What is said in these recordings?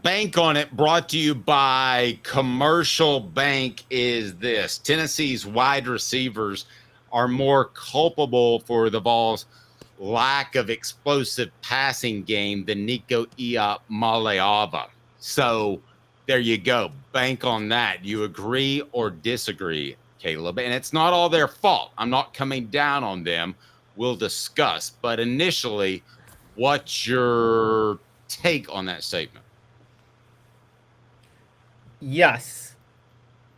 Bank on It, brought to you by Commercial Bank, is this. Tennessee's wide receivers are more culpable for the Vols' lack of explosive passing game than Nico Iamaleava. So there you go. Bank on that. You agree or disagree, Caleb? And it's not all their fault. I'm not coming down on them. We'll discuss. But initially, what's your take on that statement? Yes,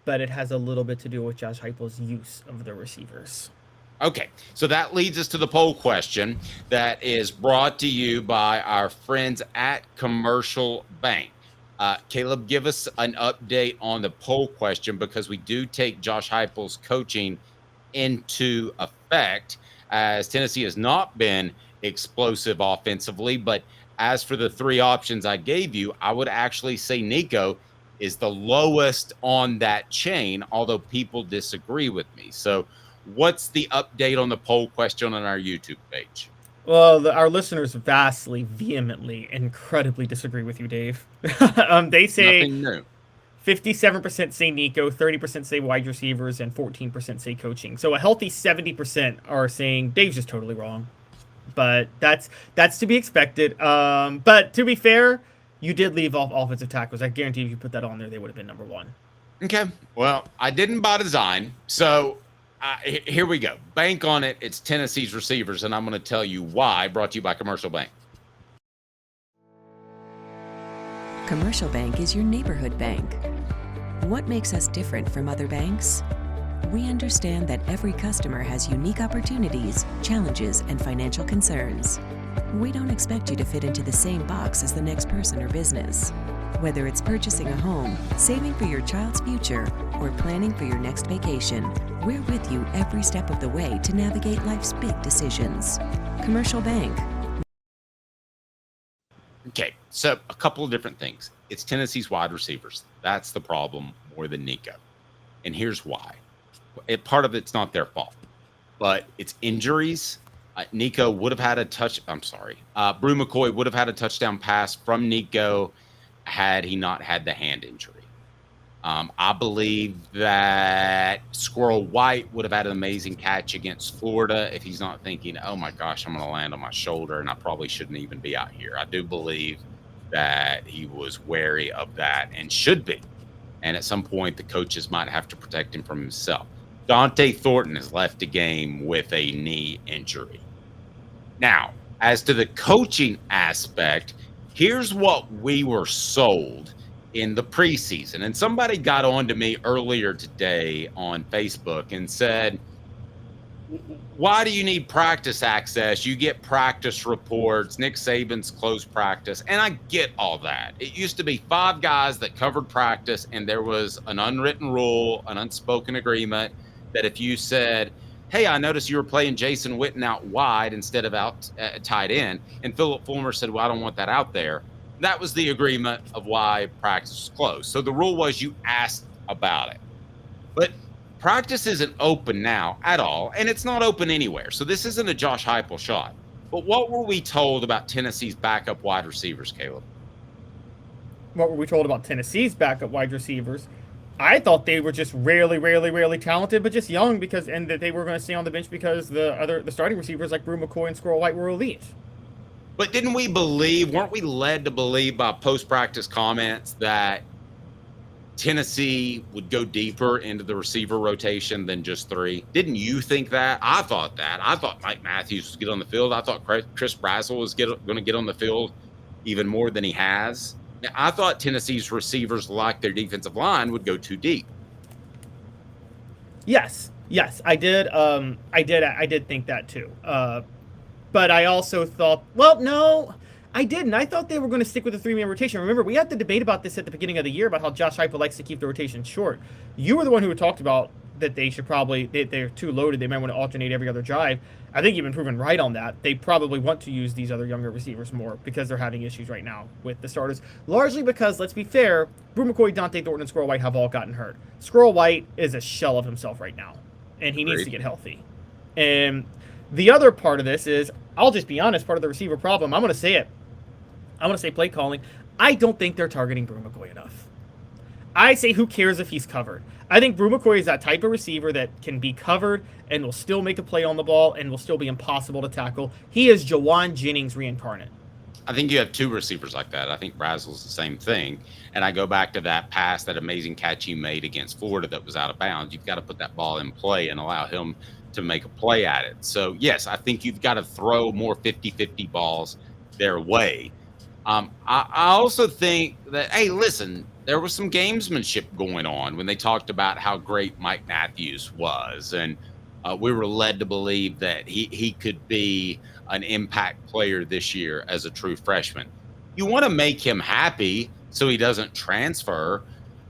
but it has a little bit to do with Josh Heupel's use of the receivers. Okay, so that leads us to the poll question that is brought to you by our friends at Commercial Bank. Caleb, give us an update on the poll question, because we do take Josh Heupel's coaching into effect, as Tennessee has not been explosive offensively. But as for the three options I gave you, I would actually say Nico is the lowest on that chain, although people disagree with me. So what's the update on the poll question on our YouTube page? Well, our listeners vastly, vehemently, incredibly disagree with you, Dave. They say Nothing new. 57% say Nico, 30% say wide receivers, and 14% say coaching. So a healthy 70% are saying Dave's just totally wrong. But that's to be expected. But to be fair, you did leave off offensive tackles. I guarantee if you put that on there, they would have been number one. Okay. Well, I didn't by design. So here we go. Bank on it. It's Tennessee's receivers, and I'm going to tell you why. Brought to you by Commercial Bank. Commercial Bank is your neighborhood bank. What makes us different from other banks? We understand that every customer has unique opportunities, challenges, and financial concerns. We don't expect you to fit into the same box as the next person or business. Whether it's purchasing a home, saving for your child's future, or planning for your next vacation, we're with you every step of the way to navigate life's big decisions. Commercial Bank. Okay, so a couple of different things. It's Tennessee's wide receivers. That's the problem more than Nico. And here's why. Part of it's not their fault, but it's injuries. Nico would have had a Brew McCoy would have had a touchdown pass from Nico had he not had the hand injury. I believe that Squirrel White would have had an amazing catch against Florida if he's not thinking, oh my gosh, I'm going to land on my shoulder and I probably shouldn't even be out here. I do believe that he was wary of that and should be. And at some point, the coaches might have to protect him from himself. Dante Thornton has left the game with a knee injury. Now, as to the coaching aspect, here's what we were sold in the preseason. And somebody got on to me earlier today on Facebook and said, why do you need practice access? You get practice reports. Nick Saban's closed practice. And I get all that. It used to be 5 guys that covered practice, and there was an unwritten rule, an unspoken agreement that if you said, hey, I noticed you were playing Jason Witten out wide instead of out tight end, and Philip Fulmer said, well, I don't want that out there. That was the agreement of why practice was closed. So the rule was you asked about it. But practice isn't open now at all, and it's not open anywhere. So this isn't a Josh Heupel shot. But what were we told about Tennessee's backup wide receivers, Caleb? What were we told about Tennessee's backup wide receivers? I thought they were just rarely talented, but just young and that they were going to stay on the bench because the starting receivers like Brew McCoy and Squirrel White were elite. But weren't we led to believe by post-practice comments that Tennessee would go deeper into the receiver rotation than just 3? Didn't you think that? I thought that. I thought Mike Matthews would get on the field. I thought Chris Brazzell was going to get on the field even more than he has. Now, I thought Tennessee's receivers, like their defensive line, would go too deep. Yes, I did. I did think that too. But I also thought, well, no, I didn't. I thought they were going to stick with the 3-man rotation. Remember, we had the debate about this at the beginning of the year about how Josh Heupel likes to keep the rotation short. You were the one who talked about that they should they're too loaded. They might want to alternate every other drive. I think you've been proven right on that. They probably want to use these other younger receivers more because they're having issues right now with the starters. Largely because, let's be fair, Brew McCoy, Dante Thornton, and Squirrel White have all gotten hurt. Squirrel White is a shell of himself right now, and he needs to get healthy. And the other part of this is, I'll just be honest, part of the receiver problem, I'm going to say it. I'm going to say play calling. I don't think they're targeting Bru McCoy enough. I say who cares if he's covered. I think Bru McCoy is that type of receiver that can be covered and will still make a play on the ball and will still be impossible to tackle. He is Jawan Jennings reincarnate. I think you have two receivers like that. I think Brazel's the same thing. And I go back to that pass, that amazing catch he made against Florida that was out of bounds. You've got to put that ball in play and allow him to make a play at it. So, yes, I think you've got to throw more 50-50 balls their way. I also think that, hey, listen, there was some gamesmanship going on when they talked about how great Mike Matthews was. And we were led to believe that he could be an impact player this year as a true freshman. You want to make him happy so he doesn't transfer.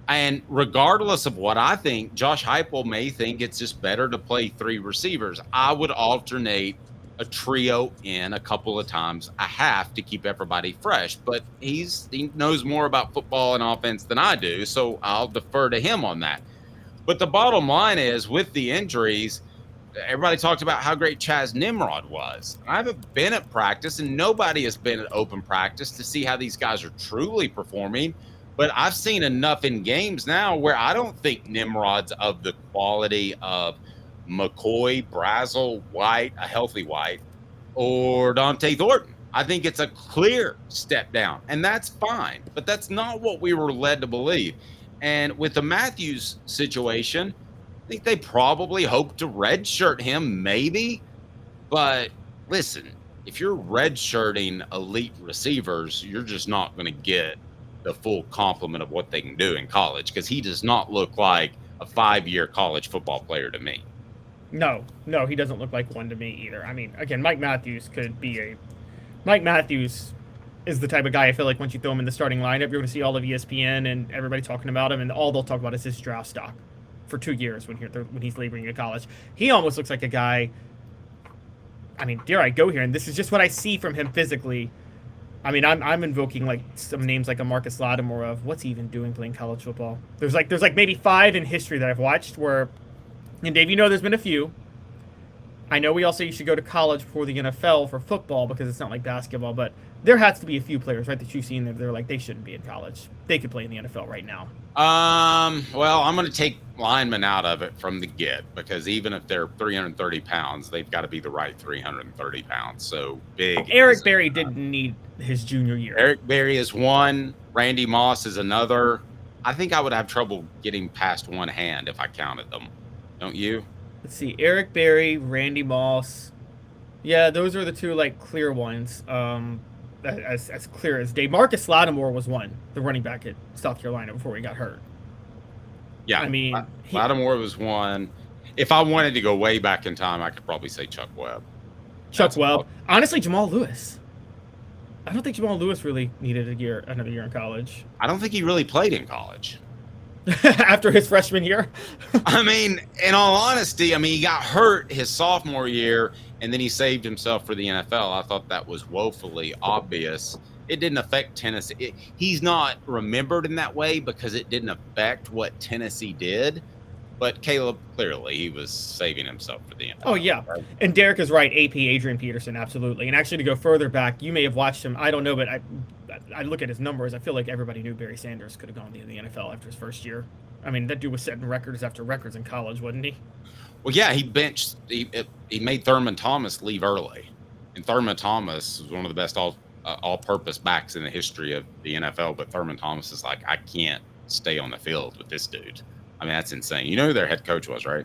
And regardless of what I think, Josh Heupel may think it's just better to play three receivers. I would alternate a trio in a couple of times a half to keep everybody fresh. But he knows more about football and offense than I do, so I'll defer to him on that. But the bottom line is, with the injuries, everybody talked about how great Chaz Nimrod was. I haven't been at practice, and nobody has been at open practice to see how these guys are truly performing. But I've seen enough in games now where I don't think Nimrod's of the quality of McCoy, Brazel, White, a healthy White, or Dante Thornton. I think it's a clear step down, and that's fine. But that's not what we were led to believe. And with the Matthews situation, I think they probably hope to redshirt him, maybe. But listen, if you're redshirting elite receivers, you're just not going to get the full complement of what they can do in college, because he does not look like a 5-year college football player to me. No, he doesn't look like one to me either. I mean, again, Mike Matthews is the type of guy I feel like once you throw him in the starting lineup, you're going to see all of ESPN and everybody talking about him, and all they'll talk about is his draft stock for 2 years when he's laboring at college. He almost looks like a guy, I mean, dare I go here, and this is just what I see from him physically. I mean, I'm invoking like some names like a Marcus Lattimore of what's he even doing playing college football. There's like maybe 5 in history that I've watched where, and Dave, you know there's been a few. I know we all say you should go to college before the NFL for football because it's not like basketball, but there has to be a few players, right, that you've seen that they're like, they shouldn't be in college. They could play in the NFL right now. Well, I'm going to take linemen out of it from the get, because even if they're 330 pounds, they've got to be the right 330 pounds. So big. Eric Berry didn't need his junior year. Eric Berry is one. Randy Moss is another. I think I would have trouble getting past one hand if I counted them. Don't you? Let's see. Eric Berry, Randy Moss. Yeah, those are the two like clear ones. As clear as day. Marcus Lattimore was one, the running back at South Carolina before he got hurt. Yeah, I mean, Lattimore was one. If I wanted to go way back in time, I could probably say Chuck Webb. Honestly, Jamal Lewis. I don't think Jamal Lewis really needed another year in college. I don't think he really played in college. After his freshman year? I mean, in all honesty, he got hurt his sophomore year, and then he saved himself for the NFL. I thought that was woefully obvious. It didn't affect Tennessee. He's not remembered in that way because it didn't affect what Tennessee did. But Caleb, clearly, he was saving himself for the NFL. Oh, yeah. Right? And Derek is right. AP Adrian Peterson, absolutely. And actually, to go further back, you may have watched him. I don't know, but I look at his numbers. I feel like everybody knew Barry Sanders could have gone to the NFL after his first year. I mean, that dude was setting records after records in college, wasn't he? Well, yeah, he made Thurman Thomas leave early. And Thurman Thomas was one of the best all-purpose backs in the history of the NFL. But Thurman Thomas is like, I can't stay on the field with this dude. I mean, that's insane. You know who their head coach was, right?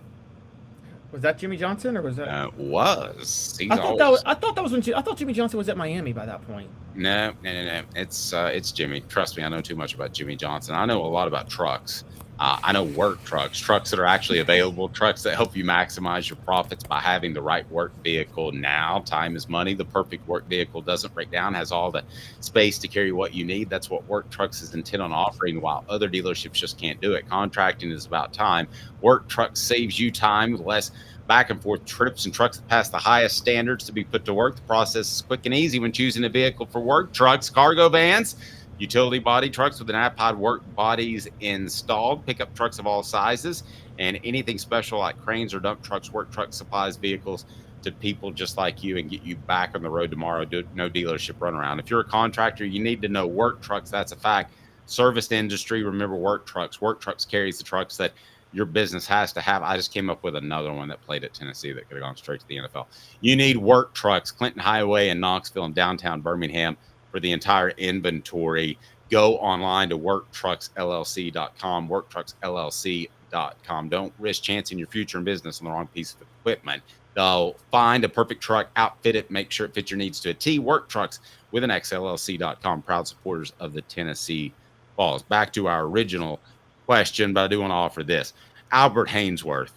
Was that Jimmy Johnson, or was that? Was. I thought Jimmy Johnson was at Miami by that point. No. It's Jimmy. Trust me, I know too much about Jimmy Johnson. I know a lot about trucks. I know work trucks that are actually available, trucks that help you maximize your profits by having the right work vehicle now. Time is money. The perfect work vehicle doesn't break down, has all the space to carry what you need. That's what Work Trucks is intent on offering, while other dealerships just can't do it. Contracting is about time. Work Trucks saves you time with less back and forth trips and trucks that pass the highest standards to be put to work. The process is quick and easy when choosing a vehicle for work trucks, cargo vans, utility body trucks with an iPod work bodies installed, pickup trucks of all sizes, and anything special like cranes or dump trucks. Work Truck supplies vehicles to people just like you and get you back on the road tomorrow. No dealership runaround. If you're a contractor, you need to know work trucks. That's a fact. Service industry, remember work trucks. Work trucks carries the trucks that your business has to have. I just came up with another one that played at Tennessee that could have gone straight to the NFL. You need work trucks, Clinton Highway in Knoxville and downtown Birmingham for the entire inventory. Go online to worktrucksllc.com, worktrucksllc.com. Don't risk chancing your future in business on the wrong piece of equipment. They'll find a perfect truck, outfit it, make sure it fits your needs to a T. Work Trucks with an XLLC.com, proud supporters of the Tennessee Vols. Back to our original question, but I do want to offer this. Albert Haynesworth.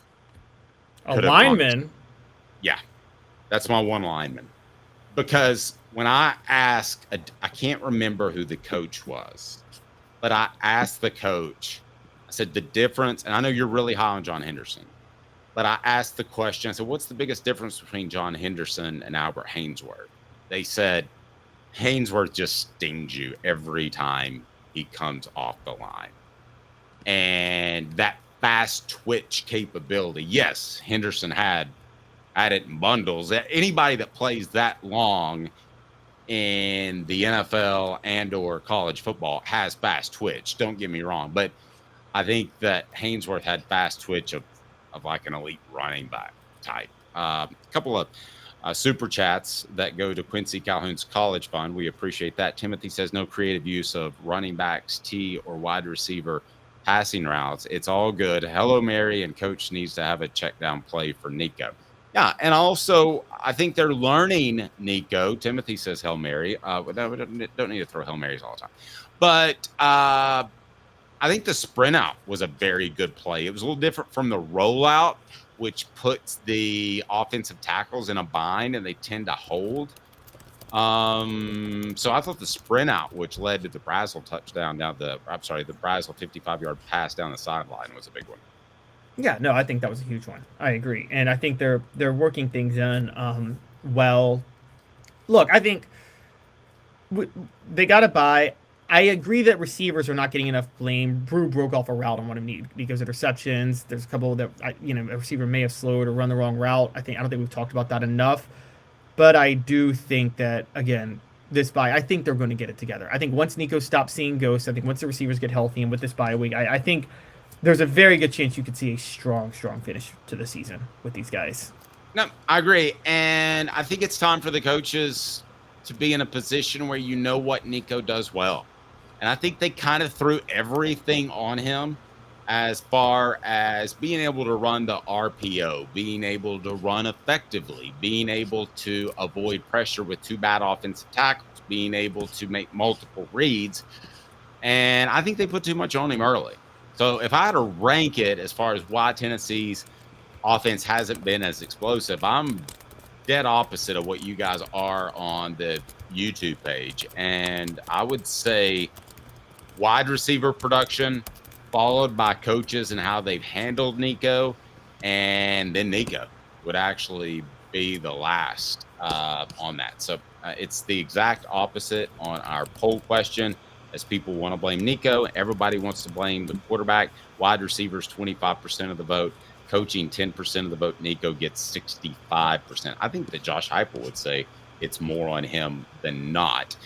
A lineman? Yeah, that's my one lineman. Because when I asked, I can't remember who the coach was, but I asked the coach, I said, the difference, and I know you're really high on John Henderson, but I asked the question, I said, what's the biggest difference between John Henderson and Albert Haynesworth? They said, Haynesworth just stings you every time he comes off the line. And that fast twitch capability, yes, Henderson had it in bundles. Anybody that plays that long in the NFL and or college football has fast twitch. Don't get me wrong. But I think that Haynesworth had fast twitch of like an elite running back type. A couple of super chats that go to Quincy Calhoun's college fund. We appreciate that. Timothy says no creative use of running backs, T, or wide receiver passing routes. It's all good. Hello, Mary, and coach needs to have a check down play for Nico. Yeah, and also I think they're learning Nico. Timothy says Hail Mary. We don't need to throw Hail Marys all the time. But I think the sprint out was a very good play. It was a little different from the rollout, which puts the offensive tackles in a bind and they tend to hold. So I thought the sprint out, which led to the Brazel touchdown the Brazel 55-yard pass down the sideline was a big one. Yeah, no, I think that was a huge one. I agree. And I think they're working things in well. Look, I think they got to buy. I agree that receivers are not getting enough blame. Brew broke off a route on one of them because of interceptions. There's a couple that a receiver may have slowed or run the wrong route. I don't think we've talked about that enough. But I do think that, again, I think they're going to get it together. I think once Nico stops seeing ghosts, I think once the receivers get healthy and with this bye week, I think there's a very good chance you could see a strong finish to the season with these guys. No, I agree. And I think it's time for the coaches to be in a position where you know what Nico does well. And I think they kind of threw everything on him as far as being able to run the RPO, being able to run effectively, being able to avoid pressure with two bad offensive tackles, being able to make multiple reads. And I think they put too much on him early. So if I had to rank it as far as why Tennessee's offense hasn't been as explosive, I'm dead opposite of what you guys are on the YouTube page. And I would say wide receiver production, followed by coaches and how they've handled Nico, and then Nico would actually be the last on that. So it's the exact opposite on our poll question. As people want to blame Nico, everybody wants to blame the quarterback. Wide receivers, 25% of the vote. Coaching, 10% of the vote. Nico gets 65%. I think that Josh Heupel would say it's more on him than not.